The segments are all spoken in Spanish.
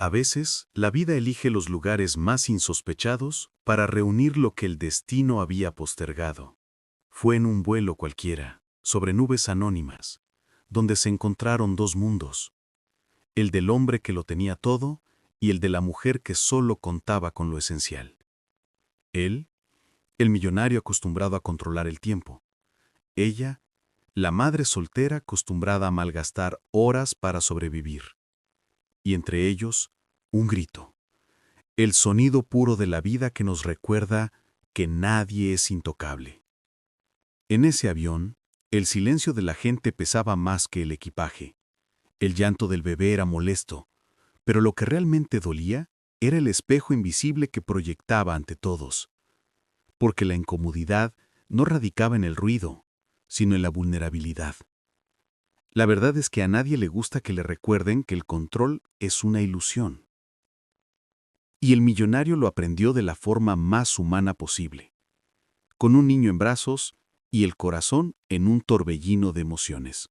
A veces, la vida elige los lugares más insospechados para reunir lo que el destino había postergado. Fue en un vuelo cualquiera, sobre nubes anónimas, donde se encontraron dos mundos, el del hombre que lo tenía todo y el de la mujer que solo contaba con lo esencial. Él, el millonario acostumbrado a controlar el tiempo. Ella, la madre soltera acostumbrada a malgastar horas para sobrevivir. Y entre ellos, un grito. El sonido puro de la vida que nos recuerda que nadie es intocable. En ese avión, el silencio de la gente pesaba más que el equipaje. El llanto del bebé era molesto, pero lo que realmente dolía era el espejo invisible que proyectaba ante todos. Porque la incomodidad no radicaba en el ruido, sino en la vulnerabilidad. La verdad es que a nadie le gusta que le recuerden que el control es una ilusión. Y el millonario lo aprendió de la forma más humana posible, con un niño en brazos y el corazón en un torbellino de emociones.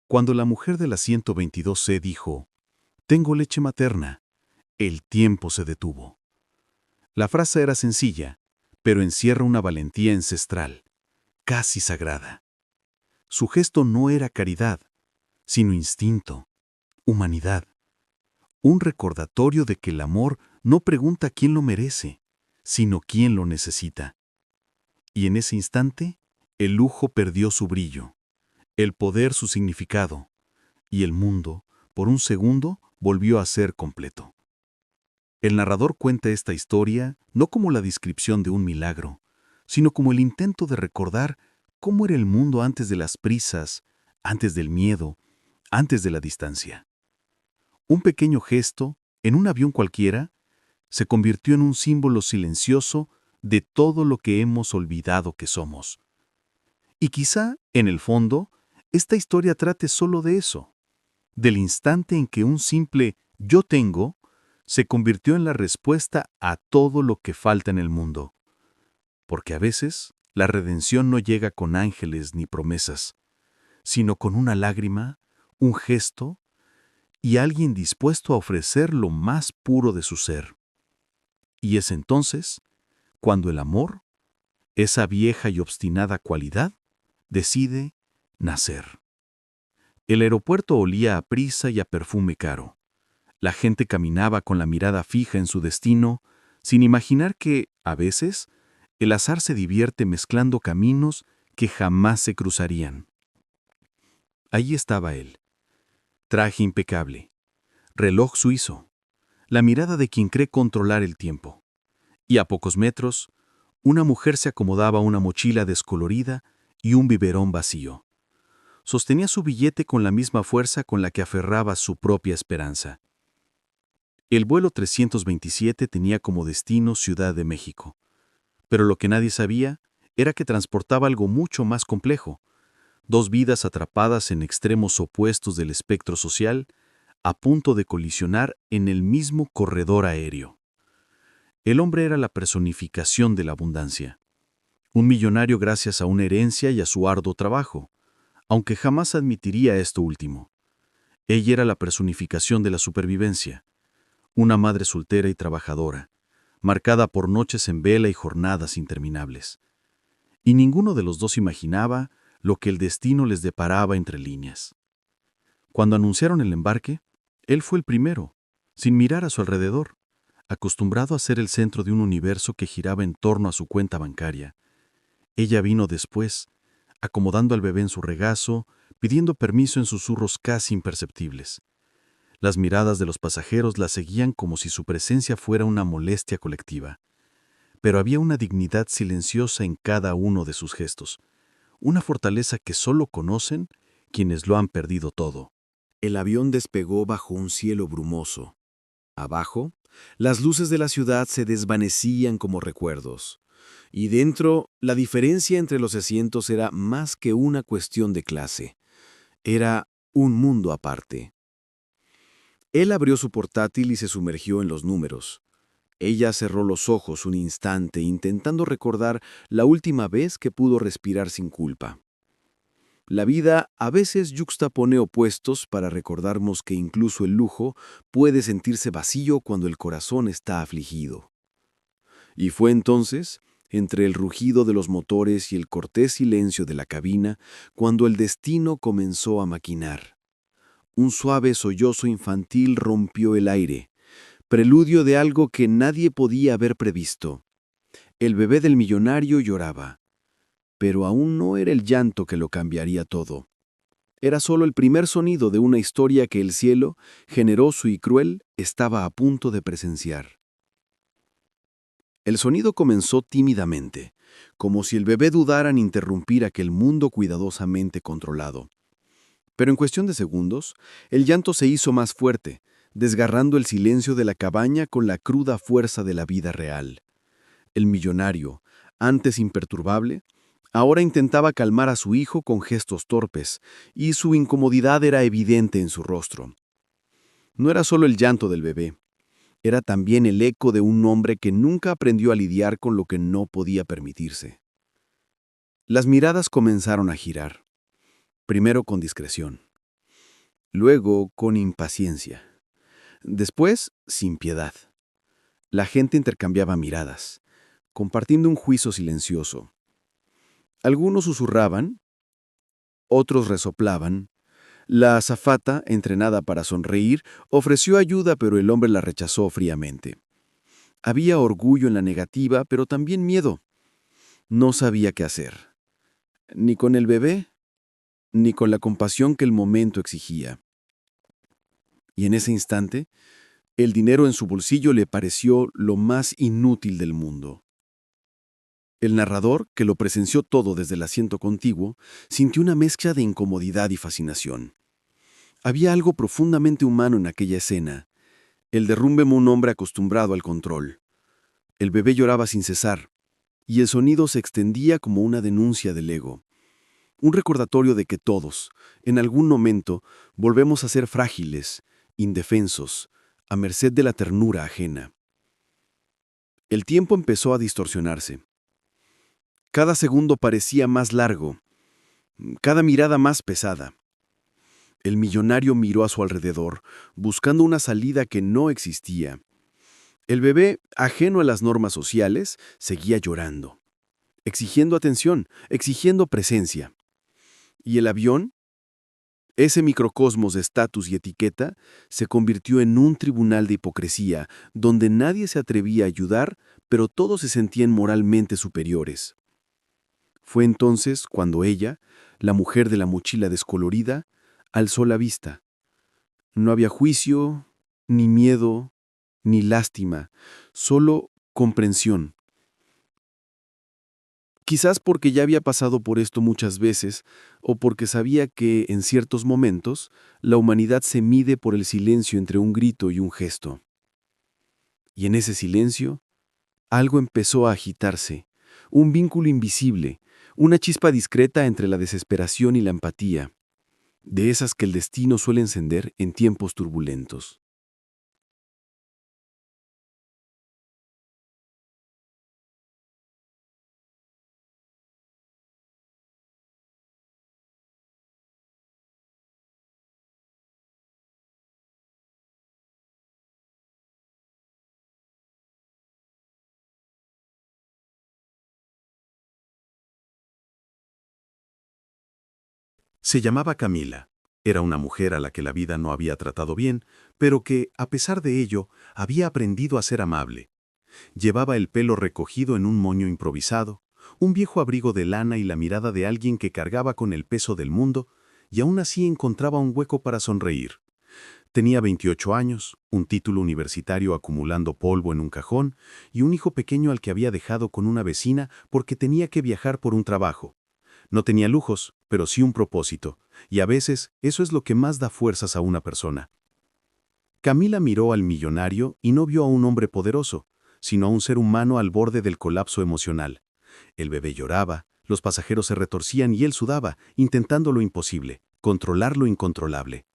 Cuando la mujer de la 122C dijo, «Tengo leche materna», el tiempo se detuvo. La frase era sencilla, pero encierra una valentía ancestral, casi sagrada. Su gesto no era caridad, sino instinto, humanidad. Un recordatorio de que el amor no pregunta quién lo merece, sino quién lo necesita. Y en ese instante, el lujo perdió su brillo, el poder su significado, y el mundo, por un segundo, volvió a ser completo. El narrador cuenta esta historia no como la descripción de un milagro, sino como el intento de recordar cómo era el mundo antes de las prisas, antes del miedo, antes de la distancia. Un pequeño gesto, en un avión cualquiera, se convirtió en un símbolo silencioso de todo lo que hemos olvidado que somos. Y quizá, en el fondo, esta historia trate solo de eso, del instante en que un simple «yo tengo» se convirtió en la respuesta a todo lo que falta en el mundo. Porque a veces, la redención no llega con ángeles ni promesas, sino con una lágrima, un gesto y alguien dispuesto a ofrecer lo más puro de su ser. Y es entonces cuando el amor, esa vieja y obstinada cualidad, decide nacer. El aeropuerto olía a prisa y a perfume caro. La gente caminaba con la mirada fija en su destino, sin imaginar que, a veces, el azar se divierte mezclando caminos que jamás se cruzarían. Allí estaba él. Traje impecable, reloj suizo, la mirada de quien cree controlar el tiempo. Y a pocos metros, una mujer se acomodaba una mochila descolorida y un biberón vacío. Sostenía su billete con la misma fuerza con la que aferraba su propia esperanza. El vuelo 327 tenía como destino Ciudad de México, pero lo que nadie sabía era que transportaba algo mucho más complejo, dos vidas atrapadas en extremos opuestos del espectro social, a punto de colisionar en el mismo corredor aéreo. El hombre era la personificación de la abundancia, un millonario gracias a una herencia y a su arduo trabajo, aunque jamás admitiría esto último. Ella era la personificación de la supervivencia, una madre soltera y trabajadora, marcada por noches en vela y jornadas interminables. Y ninguno de los dos imaginaba lo que el destino les deparaba entre líneas. Cuando anunciaron el embarque, él fue el primero, sin mirar a su alrededor, acostumbrado a ser el centro de un universo que giraba en torno a su cuenta bancaria. Ella vino después, acomodando al bebé en su regazo, pidiendo permiso en susurros casi imperceptibles. Las miradas de los pasajeros la seguían como si su presencia fuera una molestia colectiva. Pero había una dignidad silenciosa en cada uno de sus gestos, una fortaleza que solo conocen quienes lo han perdido todo. El avión despegó bajo un cielo brumoso. Abajo, las luces de la ciudad se desvanecían como recuerdos. Y dentro, la diferencia entre los asientos era más que una cuestión de clase. Era un mundo aparte. Él abrió su portátil y se sumergió en los números. Ella cerró los ojos un instante intentando recordar la última vez que pudo respirar sin culpa. La vida a veces yuxtapone opuestos para recordarnos que incluso el lujo puede sentirse vacío cuando el corazón está afligido. Y fue entonces, entre el rugido de los motores y el cortés silencio de la cabina, cuando el destino comenzó a maquinar. Un suave sollozo infantil rompió el aire, preludio de algo que nadie podía haber previsto. El bebé del millonario lloraba, pero aún no era el llanto que lo cambiaría todo. Era solo el primer sonido de una historia que el cielo, generoso y cruel, estaba a punto de presenciar. El sonido comenzó tímidamente, como si el bebé dudara en interrumpir aquel mundo cuidadosamente controlado. Pero en cuestión de segundos, el llanto se hizo más fuerte, desgarrando el silencio de la cabaña con la cruda fuerza de la vida real. El millonario, antes imperturbable, ahora intentaba calmar a su hijo con gestos torpes, y su incomodidad era evidente en su rostro. No era solo el llanto del bebé, era también el eco de un hombre que nunca aprendió a lidiar con lo que no podía permitirse. Las miradas comenzaron a girar, primero con discreción, luego con impaciencia, después sin piedad. La gente intercambiaba miradas, compartiendo un juicio silencioso. Algunos susurraban, otros resoplaban. La azafata, entrenada para sonreír, ofreció ayuda, pero el hombre la rechazó fríamente. Había orgullo en la negativa, pero también miedo. No sabía qué hacer, ni con el bebé, ni con la compasión que el momento exigía. Y en ese instante, el dinero en su bolsillo le pareció lo más inútil del mundo. El narrador, que lo presenció todo desde el asiento contiguo, sintió una mezcla de incomodidad y fascinación. Había algo profundamente humano en aquella escena, el derrumbe de un hombre acostumbrado al control. El bebé lloraba sin cesar, y el sonido se extendía como una denuncia del ego. Un recordatorio de que todos, en algún momento, volvemos a ser frágiles, indefensos, a merced de la ternura ajena. El tiempo empezó a distorsionarse. Cada segundo parecía más largo, cada mirada más pesada. El millonario miró a su alrededor, buscando una salida que no existía. El bebé, ajeno a las normas sociales, seguía llorando, exigiendo atención, exigiendo presencia. Y el avión, ese microcosmos de estatus y etiqueta, se convirtió en un tribunal de hipocresía, donde nadie se atrevía a ayudar, pero todos se sentían moralmente superiores. Fue entonces cuando ella, la mujer de la mochila descolorida, alzó la vista. No había juicio, ni miedo, ni lástima, solo comprensión. Quizás porque ya había pasado por esto muchas veces, o porque sabía que, en ciertos momentos, la humanidad se mide por el silencio entre un grito y un gesto. Y en ese silencio, algo empezó a agitarse, un vínculo invisible, una chispa discreta entre la desesperación y la empatía, de esas que el destino suele encender en tiempos turbulentos. Se llamaba Camila. Era una mujer a la que la vida no había tratado bien, pero que, a pesar de ello, había aprendido a ser amable. Llevaba el pelo recogido en un moño improvisado, un viejo abrigo de lana y la mirada de alguien que cargaba con el peso del mundo, y aún así encontraba un hueco para sonreír. Tenía 28 años, un título universitario acumulando polvo en un cajón y un hijo pequeño al que había dejado con una vecina porque tenía que viajar por un trabajo. No tenía lujos, pero sí un propósito, y a veces eso es lo que más da fuerzas a una persona. Camila miró al millonario y no vio a un hombre poderoso, sino a un ser humano al borde del colapso emocional. El bebé lloraba, los pasajeros se retorcían y él sudaba, intentando lo imposible, controlar lo incontrolable.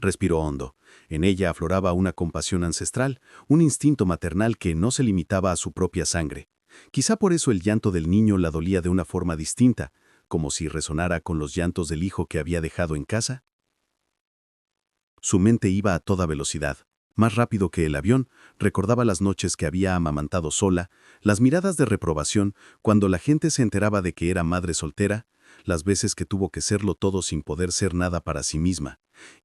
Respiró hondo. En ella afloraba una compasión ancestral, un instinto maternal que no se limitaba a su propia sangre. Quizá por eso el llanto del niño la dolía de una forma distinta, como si resonara con los llantos del hijo que había dejado en casa. Su mente iba a toda velocidad, más rápido que el avión, recordaba las noches que había amamantado sola, las miradas de reprobación cuando la gente se enteraba de que era madre soltera, las veces que tuvo que serlo todo sin poder ser nada para sí misma.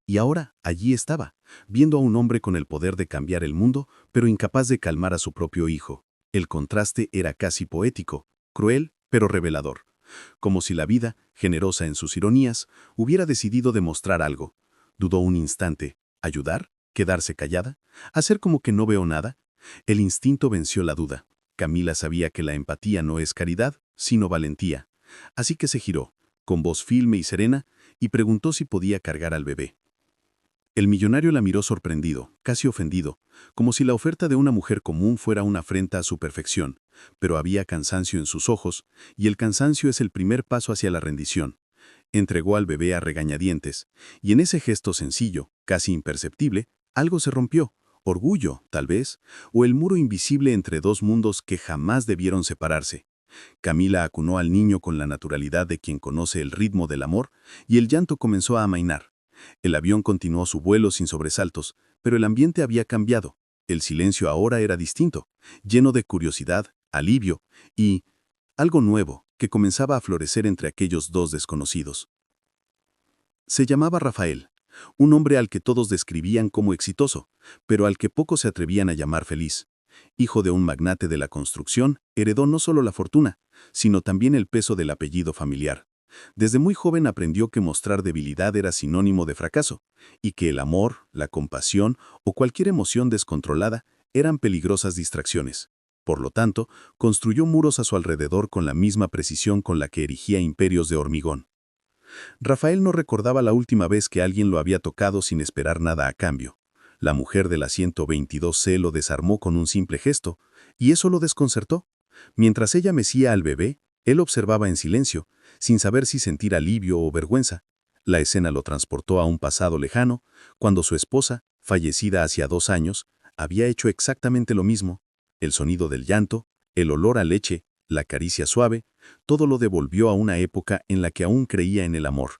Y ahora, allí estaba, viendo a un hombre con el poder de cambiar el mundo, pero incapaz de calmar a su propio hijo. El contraste era casi poético, cruel, pero revelador. Como si la vida, generosa en sus ironías, hubiera decidido demostrar algo. Dudó un instante. ¿Ayudar? ¿Quedarse callada? ¿Hacer como que no veo nada? El instinto venció la duda. Camila sabía que la empatía no es caridad, sino valentía. Así que se giró, con voz firme y serena, y preguntó si podía cargar al bebé. El millonario la miró sorprendido, casi ofendido, como si la oferta de una mujer común fuera una afrenta a su perfección, pero había cansancio en sus ojos, y el cansancio es el primer paso hacia la rendición. Entregó al bebé a regañadientes, y en ese gesto sencillo, casi imperceptible, algo se rompió, orgullo, tal vez, o el muro invisible entre dos mundos que jamás debieron separarse. Camila acunó al niño con la naturalidad de quien conoce el ritmo del amor, y el llanto comenzó a amainar. El avión continuó su vuelo sin sobresaltos, pero el ambiente había cambiado. El silencio ahora era distinto, lleno de curiosidad, alivio y algo nuevo que comenzaba a florecer entre aquellos dos desconocidos. Se llamaba Rafael, un hombre al que todos describían como exitoso, pero al que pocos se atrevían a llamar feliz. Hijo de un magnate de la construcción, heredó no solo la fortuna, sino también el peso del apellido familiar. Desde muy joven aprendió que mostrar debilidad era sinónimo de fracaso, y que el amor, la compasión o cualquier emoción descontrolada eran peligrosas distracciones. Por lo tanto, construyó muros a su alrededor con la misma precisión con la que erigía imperios de hormigón. Rafael no recordaba la última vez que alguien lo había tocado sin esperar nada a cambio. La mujer del asiento 22C lo desarmó con un simple gesto, y eso lo desconcertó. Mientras ella mecía al bebé, él observaba en silencio, sin saber si sentir alivio o vergüenza. La escena lo transportó a un pasado lejano, cuando su esposa, fallecida hacía 2 años, había hecho exactamente lo mismo. El sonido del llanto, el olor a leche, la caricia suave, todo lo devolvió a una época en la que aún creía en el amor.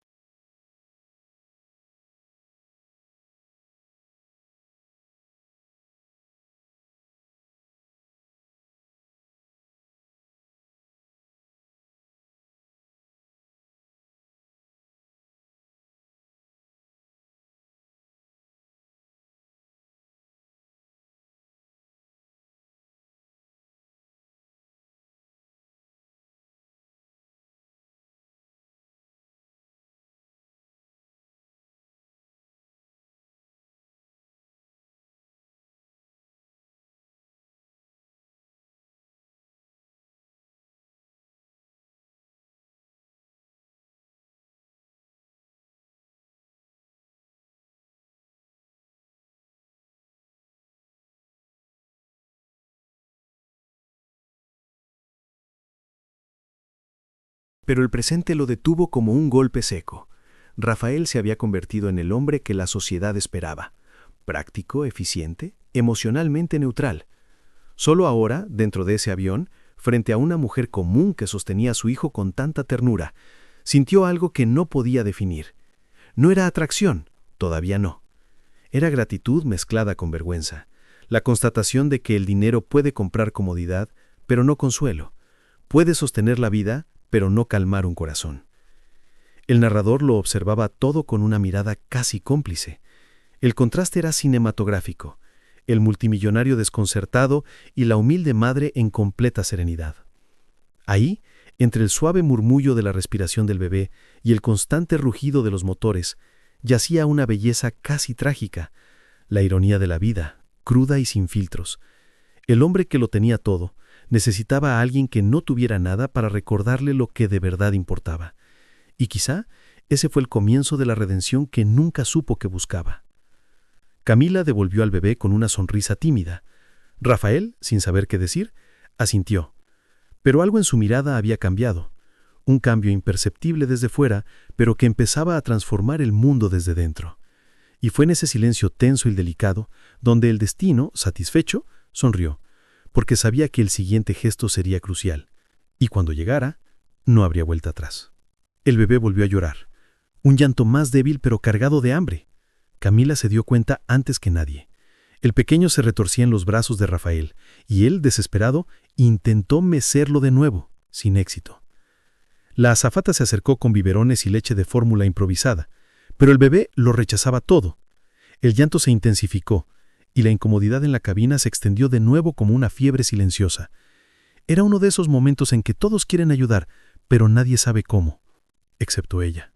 Pero el presente lo detuvo como un golpe seco. Rafael se había convertido en el hombre que la sociedad esperaba. Práctico, eficiente, emocionalmente neutral. Solo ahora, dentro de ese avión, frente a una mujer común que sostenía a su hijo con tanta ternura, sintió algo que no podía definir. No era atracción, todavía no. Era gratitud mezclada con vergüenza. La constatación de que el dinero puede comprar comodidad, pero no consuelo. Puede sostener la vida, pero no calmar un corazón. El narrador lo observaba todo con una mirada casi cómplice. El contraste era cinematográfico, el multimillonario desconcertado y la humilde madre en completa serenidad. Ahí, entre el suave murmullo de la respiración del bebé y el constante rugido de los motores, yacía una belleza casi trágica, la ironía de la vida, cruda y sin filtros. El hombre que lo tenía todo necesitaba a alguien que no tuviera nada para recordarle lo que de verdad importaba. Y quizá ese fue el comienzo de la redención que nunca supo que buscaba. Camila devolvió al bebé con una sonrisa tímida. Rafael, sin saber qué decir, asintió. Pero algo en su mirada había cambiado. Un cambio imperceptible desde fuera, pero que empezaba a transformar el mundo desde dentro. Y fue en ese silencio tenso y delicado donde el destino, satisfecho, sonrió, porque sabía que el siguiente gesto sería crucial, y cuando llegara, no habría vuelta atrás. El bebé volvió a llorar. Un llanto más débil pero cargado de hambre. Camila se dio cuenta antes que nadie. El pequeño se retorcía en los brazos de Rafael, y él, desesperado, intentó mecerlo de nuevo, sin éxito. La azafata se acercó con biberones y leche de fórmula improvisada, pero el bebé lo rechazaba todo. El llanto se intensificó, y la incomodidad en la cabina se extendió de nuevo como una fiebre silenciosa. Era uno de esos momentos en que todos quieren ayudar, pero nadie sabe cómo, excepto ella.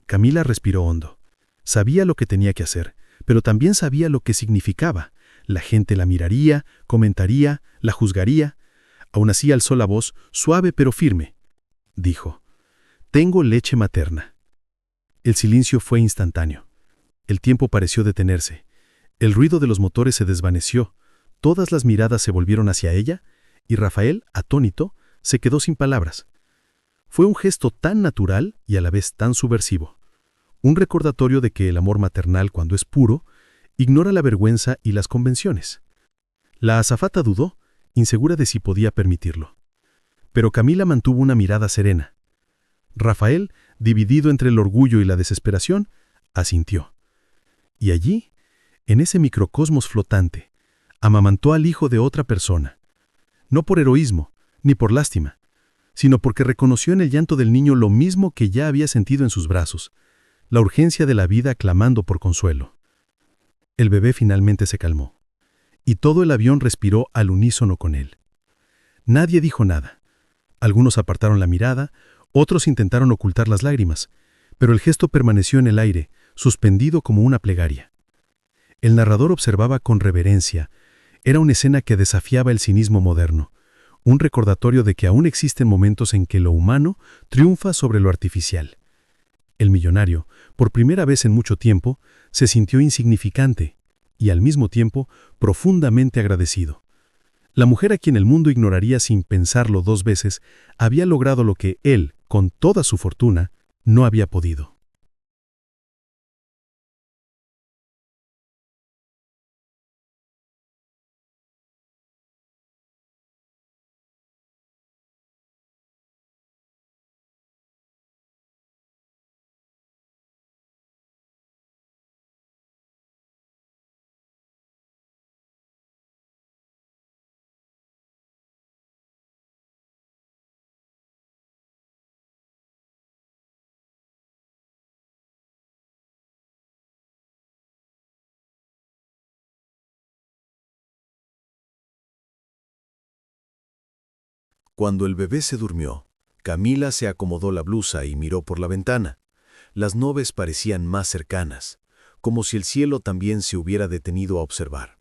Camila respiró hondo. Sabía lo que tenía que hacer, pero también sabía lo que significaba. La gente la miraría, comentaría, la juzgaría. Aún así alzó la voz, suave pero firme. Dijo: «Tengo leche materna». El silencio fue instantáneo. El tiempo pareció detenerse. El ruido de los motores se desvaneció. Todas las miradas se volvieron hacia ella, y Rafael, atónito, se quedó sin palabras. Fue un gesto tan natural y a la vez tan subversivo. Un recordatorio de que el amor maternal, cuando es puro, ignora la vergüenza y las convenciones. La azafata dudó, insegura de si podía permitirlo. Pero Camila mantuvo una mirada serena. Rafael, dividido entre el orgullo y la desesperación, asintió. Y allí, en ese microcosmos flotante, amamantó al hijo de otra persona. No por heroísmo, ni por lástima, sino porque reconoció en el llanto del niño lo mismo que ya había sentido en sus brazos, la urgencia de la vida clamando por consuelo. El bebé finalmente se calmó, y todo el avión respiró al unísono con él. Nadie dijo nada. Algunos apartaron la mirada, otros intentaron ocultar las lágrimas, pero el gesto permaneció en el aire, suspendido como una plegaria. El narrador observaba con reverencia. Era una escena que desafiaba el cinismo moderno, un recordatorio de que aún existen momentos en que lo humano triunfa sobre lo artificial. El millonario, por primera vez en mucho tiempo, se sintió insignificante y al mismo tiempo profundamente agradecido. La mujer a quien el mundo ignoraría sin pensarlo 2 veces había logrado lo que él, con toda su fortuna, no había podido. Cuando el bebé se durmió, Camila se acomodó la blusa y miró por la ventana. Las nubes parecían más cercanas, como si el cielo también se hubiera detenido a observar.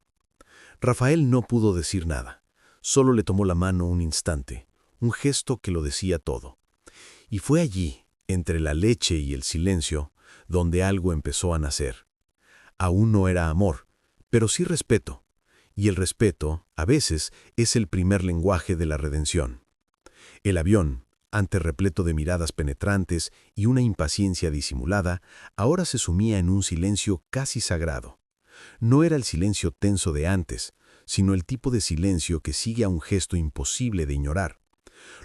Rafael no pudo decir nada, solo le tomó la mano un instante, un gesto que lo decía todo. Y fue allí, entre la leche y el silencio, donde algo empezó a nacer. Aún no era amor, pero sí respeto. Y el respeto, a veces, es el primer lenguaje de la redención. El avión, antes repleto de miradas penetrantes y una impaciencia disimulada, ahora se sumía en un silencio casi sagrado. No era el silencio tenso de antes, sino el tipo de silencio que sigue a un gesto imposible de ignorar.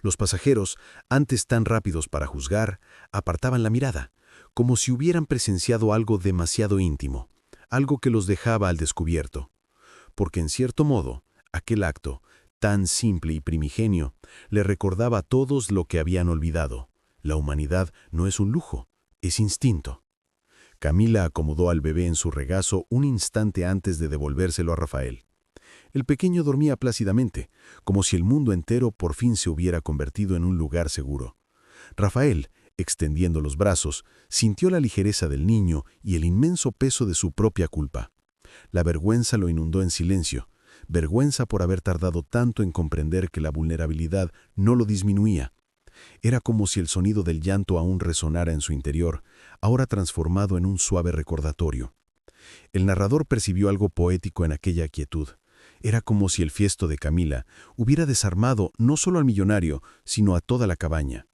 Los pasajeros, antes tan rápidos para juzgar, apartaban la mirada, como si hubieran presenciado algo demasiado íntimo, algo que los dejaba al descubierto. Porque en cierto modo, aquel acto, tan simple y primigenio, le recordaba a todos lo que habían olvidado. La humanidad no es un lujo, es instinto. Camila acomodó al bebé en su regazo un instante antes de devolvérselo a Rafael. El pequeño dormía plácidamente, como si el mundo entero por fin se hubiera convertido en un lugar seguro. Rafael, extendiendo los brazos, sintió la ligereza del niño y el inmenso peso de su propia culpa. La vergüenza lo inundó en silencio, vergüenza por haber tardado tanto en comprender que la vulnerabilidad no lo disminuía. Era como si el sonido del llanto aún resonara en su interior, ahora transformado en un suave recordatorio. El narrador percibió algo poético en aquella quietud. Era como si el fiesto de Camila hubiera desarmado no solo al millonario, sino a toda la cabaña.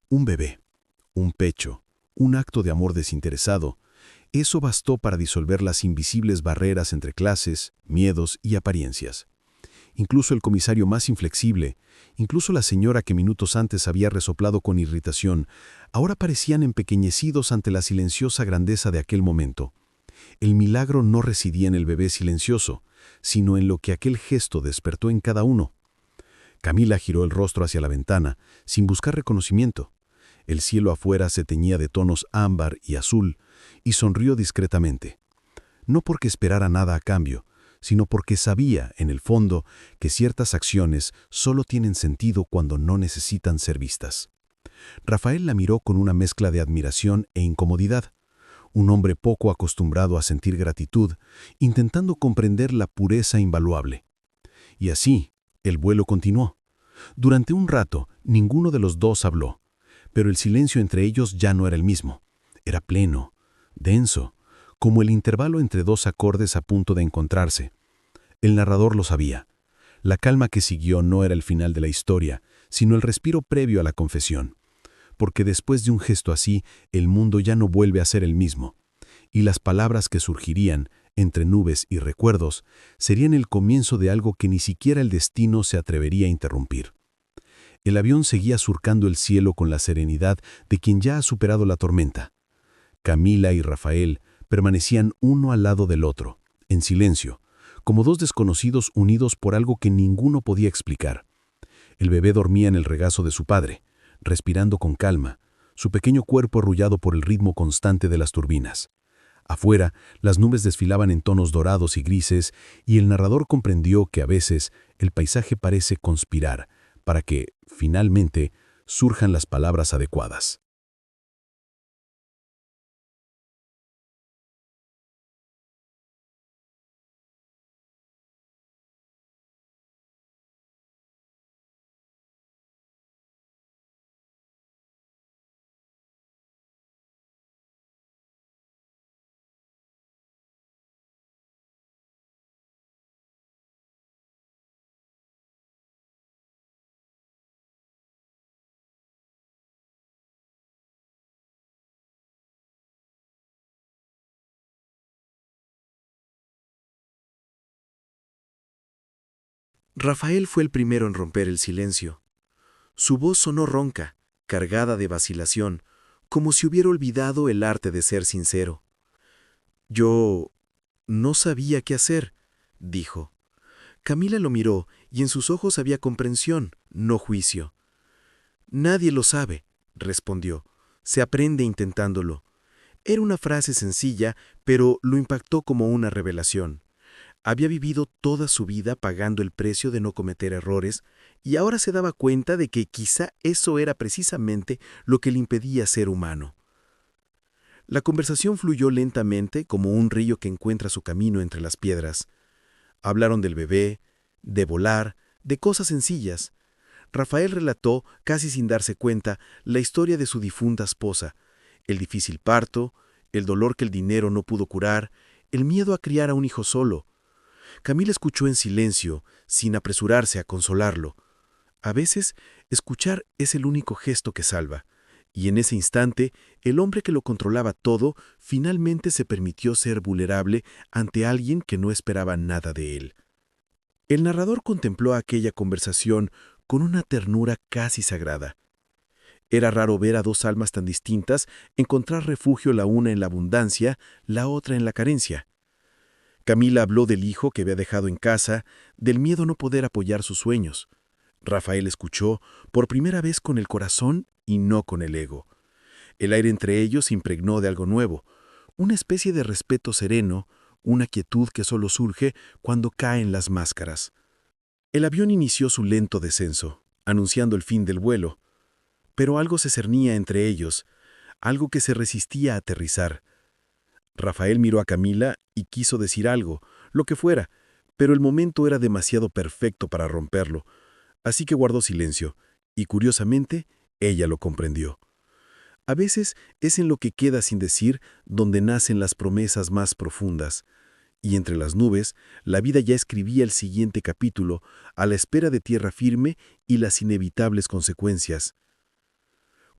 Un bebé, un pecho, un acto de amor desinteresado. Eso bastó para disolver las invisibles barreras entre clases, miedos y apariencias. incluso el comisario más inflexible, incluso la señora que minutos antes había resoplado con irritación, ahora parecían empequeñecidos ante la silenciosa grandeza de aquel momento. El milagro no residía en el bebé silencioso, sino en lo que aquel gesto despertó en cada uno. Camila giró el rostro hacia la ventana, sin buscar reconocimiento. El cielo afuera se teñía de tonos ámbar y azul, y sonrió discretamente. No porque esperara nada a cambio, sino porque sabía, en el fondo, que ciertas acciones solo tienen sentido cuando no necesitan ser vistas. Rafael la miró con una mezcla de admiración e incomodidad. Un hombre poco acostumbrado a sentir gratitud, intentando comprender la pureza invaluable. Y así, el vuelo continuó. Durante un rato, ninguno de los dos habló, pero el silencio entre ellos ya no era el mismo. Era pleno, denso, como el intervalo entre dos acordes a punto de encontrarse. El narrador lo sabía. La calma que siguió no era el final de la historia, sino el respiro previo a la confesión. Porque después de un gesto así, el mundo ya no vuelve a ser el mismo. Y las palabras que surgirían, entre nubes y recuerdos, serían el comienzo de algo que ni siquiera el destino se atrevería a interrumpir. El avión seguía surcando el cielo con la serenidad de quien ya ha superado la tormenta. Camila y Rafael permanecían uno al lado del otro, en silencio, como dos desconocidos unidos por algo que ninguno podía explicar. El bebé dormía en el regazo de su padre, respirando con calma, su pequeño cuerpo arrullado por el ritmo constante de las turbinas. Afuera, las nubes desfilaban en tonos dorados y grises, y el narrador comprendió que a veces el paisaje parece conspirar para que, finalmente, surjan las palabras adecuadas. Rafael fue el primero en romper el silencio. Su voz sonó ronca, cargada de vacilación, como si hubiera olvidado el arte de ser sincero. Yo no sabía qué hacer, dijo. Camila lo miró y en sus ojos había comprensión, no juicio. Nadie lo sabe, respondió. Se aprende intentándolo. Era una frase sencilla, pero lo impactó como una revelación. Había vivido toda su vida pagando el precio de no cometer errores y ahora se daba cuenta de que quizá eso era precisamente lo que le impedía ser humano. La conversación fluyó lentamente como un río que encuentra su camino entre las piedras. Hablaron del bebé, de volar, de cosas sencillas. Rafael relató, casi sin darse cuenta, la historia de su difunta esposa, el difícil parto, el dolor que el dinero no pudo curar, el miedo a criar a un hijo solo. Camila escuchó en silencio, sin apresurarse a consolarlo. A veces, escuchar es el único gesto que salva, y en ese instante, el hombre que lo controlaba todo finalmente se permitió ser vulnerable ante alguien que no esperaba nada de él. El narrador contempló aquella conversación con una ternura casi sagrada. Era raro ver a dos almas tan distintas encontrar refugio la una en la abundancia, la otra en la carencia. Camila habló del hijo que había dejado en casa, del miedo a no poder apoyar sus sueños. Rafael escuchó, por primera vez con el corazón y no con el ego. El aire entre ellos se impregnó de algo nuevo, una especie de respeto sereno, una quietud que solo surge cuando caen las máscaras. El avión inició su lento descenso, anunciando el fin del vuelo, pero algo se cernía entre ellos, algo que se resistía a aterrizar. Rafael miró a Camila y quiso decir algo, lo que fuera, pero el momento era demasiado perfecto para romperlo, así que guardó silencio, y curiosamente, ella lo comprendió. A veces es en lo que queda sin decir donde nacen las promesas más profundas, y entre las nubes, la vida ya escribía el siguiente capítulo, a la espera de tierra firme y las inevitables consecuencias.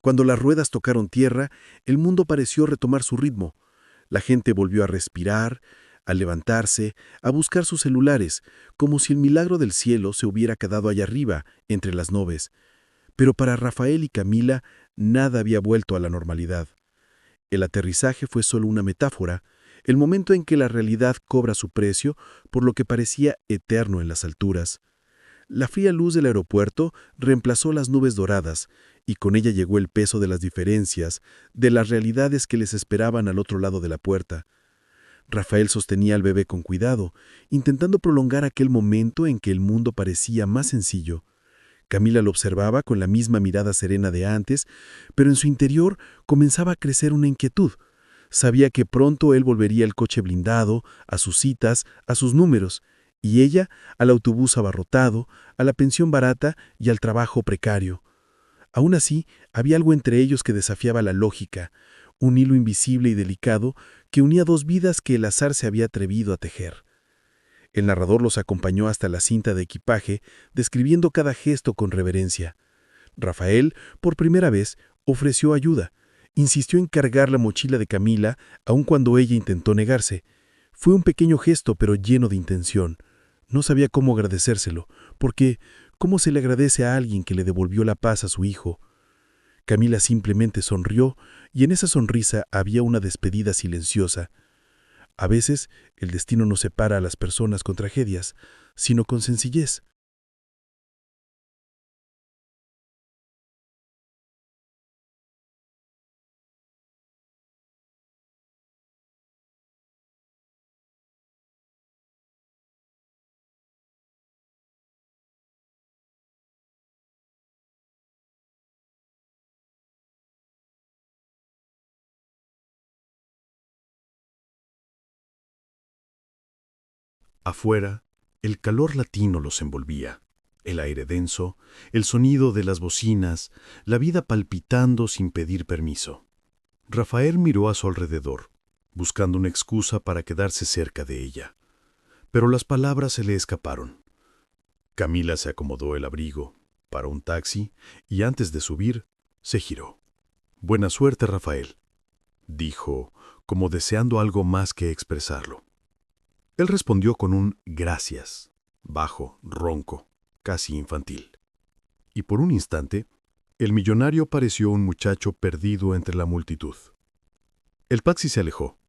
Cuando las ruedas tocaron tierra, el mundo pareció retomar su ritmo. La gente volvió a respirar, a levantarse, a buscar sus celulares, como si el milagro del cielo se hubiera quedado allá arriba, entre las nubes. Pero para Rafael y Camila nada había vuelto a la normalidad. El aterrizaje fue solo una metáfora, el momento en que la realidad cobra su precio por lo que parecía eterno en las alturas. La fría luz del aeropuerto reemplazó las nubes doradas, y con ella llegó el peso de las diferencias, de las realidades que les esperaban al otro lado de la puerta. Rafael sostenía al bebé con cuidado, intentando prolongar aquel momento en que el mundo parecía más sencillo. Camila lo observaba con la misma mirada serena de antes, pero en su interior comenzaba a crecer una inquietud. Sabía que pronto él volvería al coche blindado, a sus citas, a sus números, y ella al autobús abarrotado, a la pensión barata y al trabajo precario. Aún así, había algo entre ellos que desafiaba la lógica, un hilo invisible y delicado que unía dos vidas que el azar se había atrevido a tejer. El narrador los acompañó hasta la cinta de equipaje, describiendo cada gesto con reverencia. Rafael, por primera vez, ofreció ayuda. Insistió en cargar la mochila de Camila, aun cuando ella intentó negarse. Fue un pequeño gesto, pero lleno de intención. No sabía cómo agradecérselo, porque ¿cómo se le agradece a alguien que le devolvió la paz a su hijo? Camila simplemente sonrió, y en esa sonrisa había una despedida silenciosa. A veces, el destino no separa a las personas con tragedias, sino con sencillez. Afuera, el calor latino los envolvía, el aire denso, el sonido de las bocinas, la vida palpitando sin pedir permiso. Rafael miró a su alrededor, buscando una excusa para quedarse cerca de ella. Pero las palabras se le escaparon. Camila se acomodó el abrigo, paró un taxi y antes de subir, se giró. «Buena suerte, Rafael», dijo, como deseando algo más que expresarlo. Él respondió con un «gracias», bajo, ronco, casi infantil. Y por un instante, el millonario pareció un muchacho perdido entre la multitud. El taxi se alejó,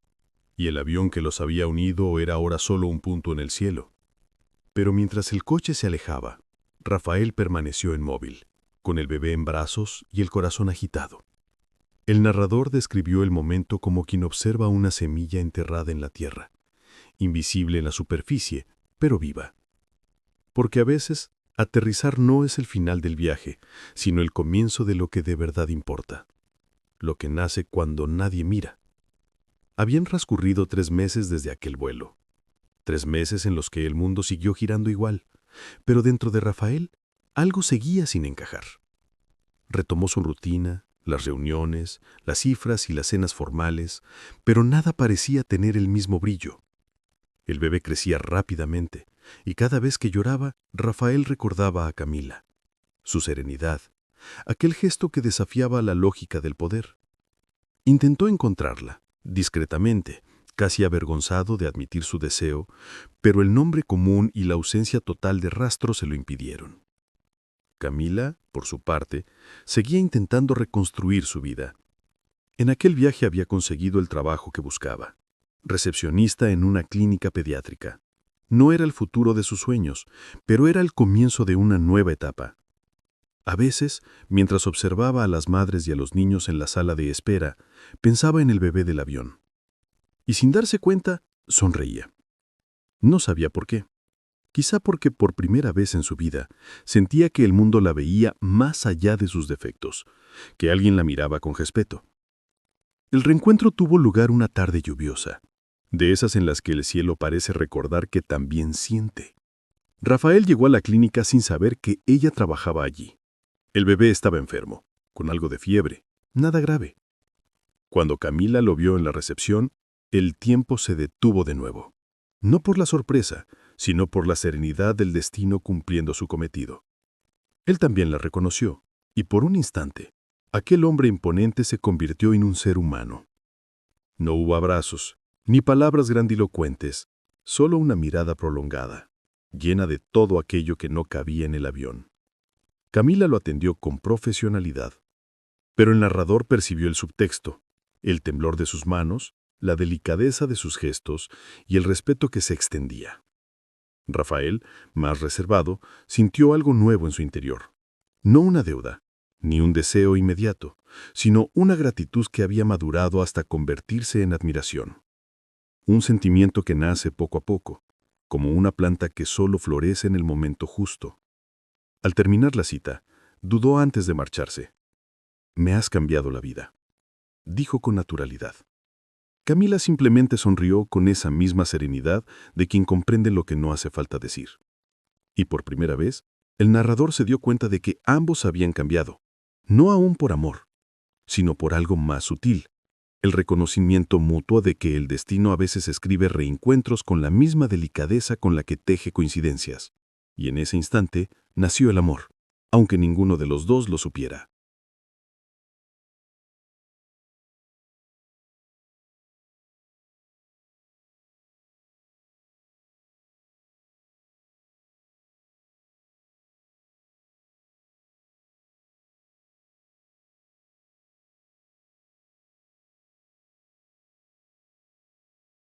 y el avión que los había unido era ahora solo un punto en el cielo. Pero mientras el coche se alejaba, Rafael permaneció inmóvil, con el bebé en brazos y el corazón agitado. El narrador describió el momento como quien observa una semilla enterrada en la tierra, invisible en la superficie, pero viva. Porque a veces, aterrizar no es el final del viaje, sino el comienzo de lo que de verdad importa. Lo que nace cuando nadie mira. Habían transcurrido 3 meses desde aquel vuelo. 3 meses en los que el mundo siguió girando igual, pero dentro de Rafael algo seguía sin encajar. Retomó su rutina, las reuniones, las cifras y las cenas formales, pero nada parecía tener el mismo brillo. El bebé crecía rápidamente, y cada vez que lloraba, Rafael recordaba a Camila. Su serenidad, aquel gesto que desafiaba la lógica del poder. Intentó encontrarla, discretamente, casi avergonzado de admitir su deseo, pero el nombre común y la ausencia total de rastro se lo impidieron. Camila, por su parte, seguía intentando reconstruir su vida. En aquel viaje había conseguido el trabajo que buscaba. Recepcionista en una clínica pediátrica. No era el futuro de sus sueños, pero era el comienzo de una nueva etapa. A veces, mientras observaba a las madres y a los niños en la sala de espera, pensaba en el bebé del avión. Y sin darse cuenta, sonreía. No sabía por qué. Quizá porque por primera vez en su vida sentía que el mundo la veía más allá de sus defectos, que alguien la miraba con respeto. El reencuentro tuvo lugar una tarde lluviosa, de esas en las que el cielo parece recordar que también siente. Rafael llegó a la clínica sin saber que ella trabajaba allí. El bebé estaba enfermo, con algo de fiebre, nada grave. Cuando Camila lo vio en la recepción, el tiempo se detuvo de nuevo. No por la sorpresa, sino por la serenidad del destino cumpliendo su cometido. Él también la reconoció, y por un instante, aquel hombre imponente se convirtió en un ser humano. No hubo abrazos, Ni palabras grandilocuentes, solo una mirada prolongada, llena de todo aquello que no cabía en el avión. Camila lo atendió con profesionalidad, pero el narrador percibió el subtexto, el temblor de sus manos, la delicadeza de sus gestos y el respeto que se extendía. Rafael, más reservado, sintió algo nuevo en su interior. No una deuda, ni un deseo inmediato, sino una gratitud que había madurado hasta convertirse en admiración. Un sentimiento que nace poco a poco, como una planta que solo florece en el momento justo. Al terminar la cita, dudó antes de marcharse. «Me has cambiado la vida», dijo con naturalidad. Camila simplemente sonrió con esa misma serenidad de quien comprende lo que no hace falta decir. Y por primera vez, el narrador se dio cuenta de que ambos habían cambiado, no aún por amor, sino por algo más sutil, el reconocimiento mutuo de que el destino a veces escribe reencuentros con la misma delicadeza con la que teje coincidencias. Y en ese instante nació el amor, aunque ninguno de los dos lo supiera.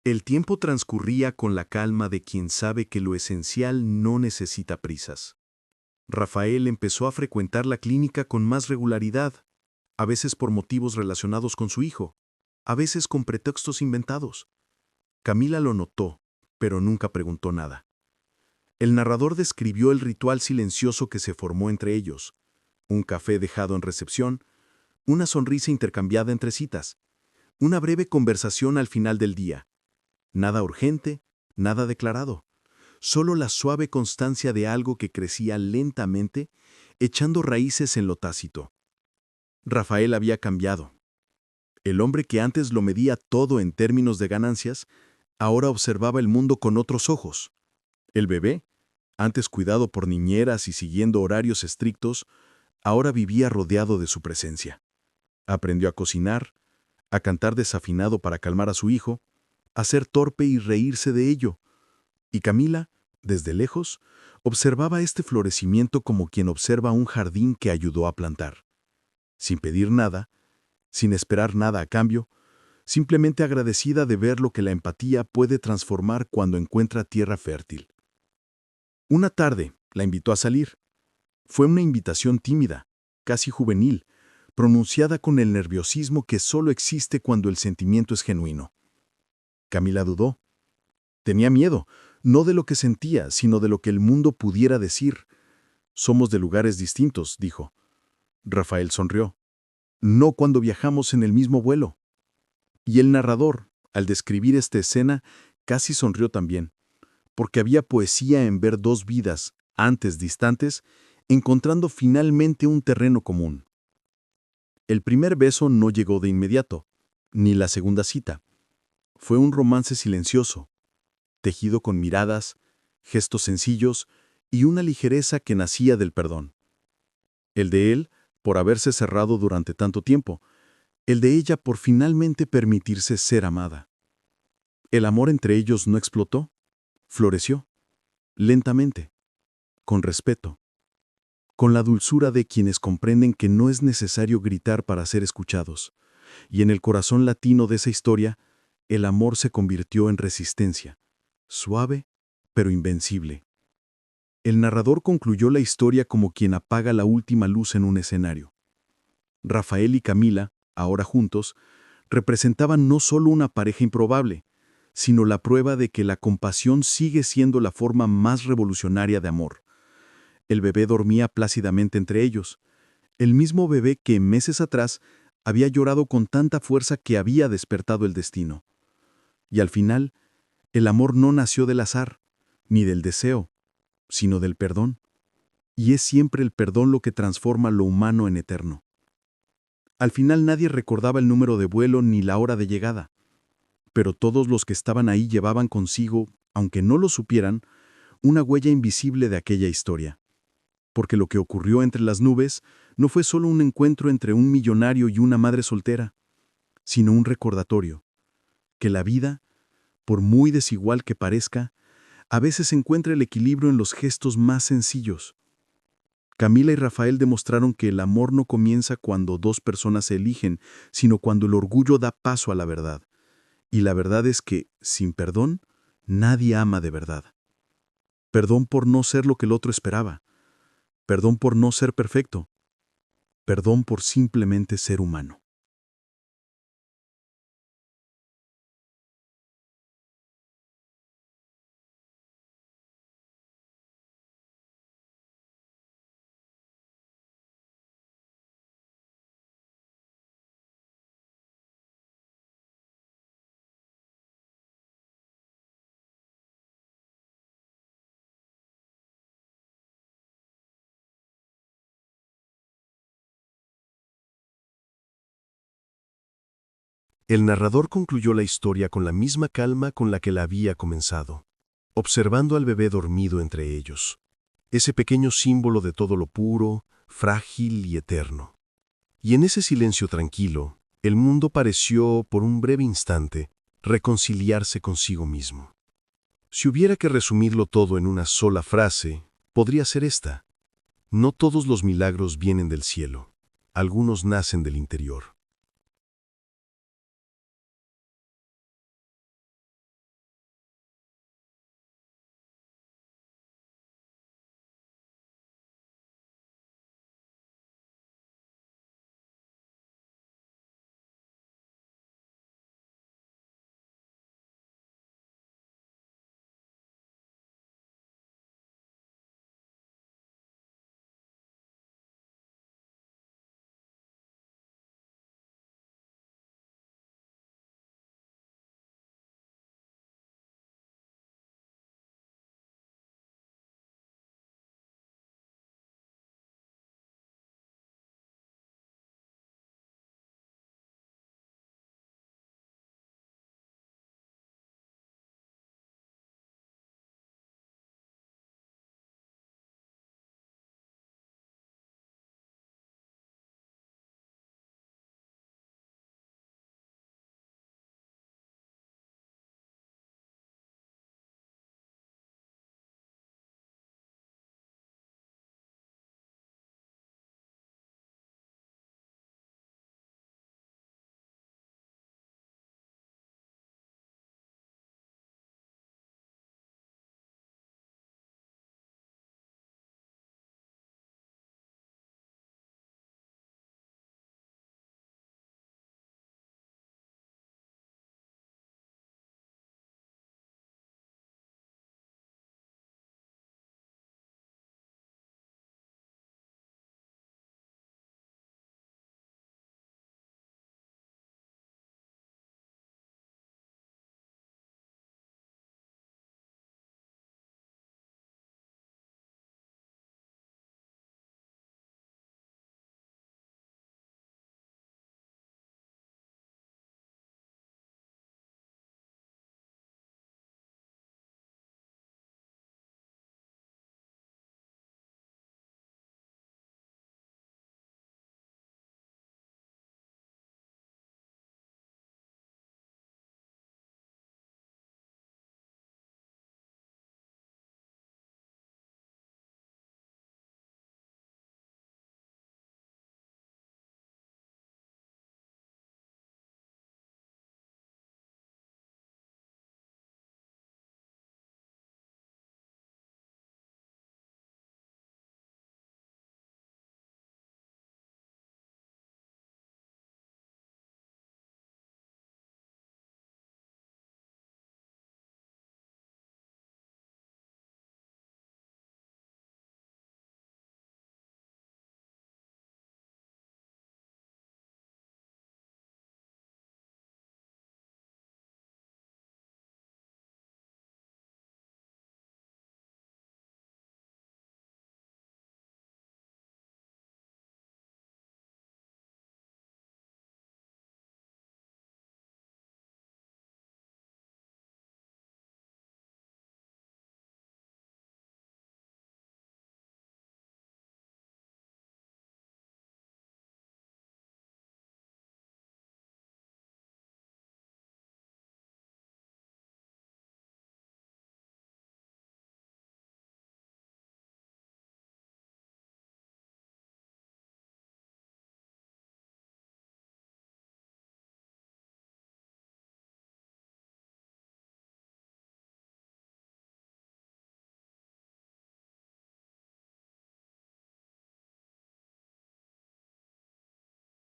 El tiempo transcurría con la calma de quien sabe que lo esencial no necesita prisas. Rafael empezó a frecuentar la clínica con más regularidad, a veces por motivos relacionados con su hijo, a veces con pretextos inventados. Camila lo notó, pero nunca preguntó nada. El narrador describió el ritual silencioso que se formó entre ellos: un café dejado en recepción, una sonrisa intercambiada entre citas, una breve conversación al final del día. Nada urgente, nada declarado, solo la suave constancia de algo que crecía lentamente, echando raíces en lo tácito. Rafael había cambiado. El hombre que antes lo medía todo en términos de ganancias, ahora observaba el mundo con otros ojos. El bebé, antes cuidado por niñeras y siguiendo horarios estrictos, ahora vivía rodeado de su presencia. Aprendió a cocinar, a cantar desafinado para calmar a su hijo, a ser torpe y reírse de ello. Y Camila, desde lejos, observaba este florecimiento como quien observa un jardín que ayudó a plantar. Sin pedir nada, sin esperar nada a cambio, simplemente agradecida de ver lo que la empatía puede transformar cuando encuentra tierra fértil. Una tarde la invitó a salir. Fue una invitación tímida, casi juvenil, pronunciada con el nerviosismo que solo existe cuando el sentimiento es genuino. Camila dudó. Tenía miedo, no de lo que sentía, sino de lo que el mundo pudiera decir. «Somos de lugares distintos», dijo. Rafael sonrió. «No cuando viajamos en el mismo vuelo». Y el narrador, al describir esta escena, casi sonrió también, porque había poesía en ver dos vidas, antes distantes, encontrando finalmente un terreno común. El primer beso no llegó de inmediato, ni la segunda cita. Fue un romance silencioso, tejido con miradas, gestos sencillos y una ligereza que nacía del perdón. El de él, por haberse cerrado durante tanto tiempo, el de ella por finalmente permitirse ser amada. El amor entre ellos no explotó, floreció, lentamente, con respeto, con la dulzura de quienes comprenden que no es necesario gritar para ser escuchados, y en el corazón latino de esa historia, el amor se convirtió en resistencia, suave pero invencible. El narrador concluyó la historia como quien apaga la última luz en un escenario. Rafael y Camila, ahora juntos, representaban no solo una pareja improbable, sino la prueba de que la compasión sigue siendo la forma más revolucionaria de amor. El bebé dormía plácidamente entre ellos, el mismo bebé que meses atrás había llorado con tanta fuerza que había despertado el destino. Y al final, el amor no nació del azar, ni del deseo, sino del perdón. Y es siempre el perdón lo que transforma lo humano en eterno. Al final nadie recordaba el número de vuelo ni la hora de llegada, pero todos los que estaban ahí llevaban consigo, aunque no lo supieran, una huella invisible de aquella historia. Porque lo que ocurrió entre las nubes no fue solo un encuentro entre un millonario y una madre soltera, sino un recordatorio, que la vida por muy desigual que parezca, a veces encuentra el equilibrio en los gestos más sencillos. Camila y Rafael demostraron que el amor no comienza cuando dos personas se eligen, sino cuando el orgullo da paso a la verdad. Y la verdad es que, sin perdón, nadie ama de verdad. Perdón por no ser lo que el otro esperaba. Perdón por no ser perfecto. Perdón por simplemente ser humano. El narrador concluyó la historia con la misma calma con la que la había comenzado, observando al bebé dormido entre ellos, ese pequeño símbolo de todo lo puro, frágil y eterno. Y en ese silencio tranquilo, el mundo pareció, por un breve instante, reconciliarse consigo mismo. Si hubiera que resumirlo todo en una sola frase, podría ser esta: no todos los milagros vienen del cielo, algunos nacen del interior.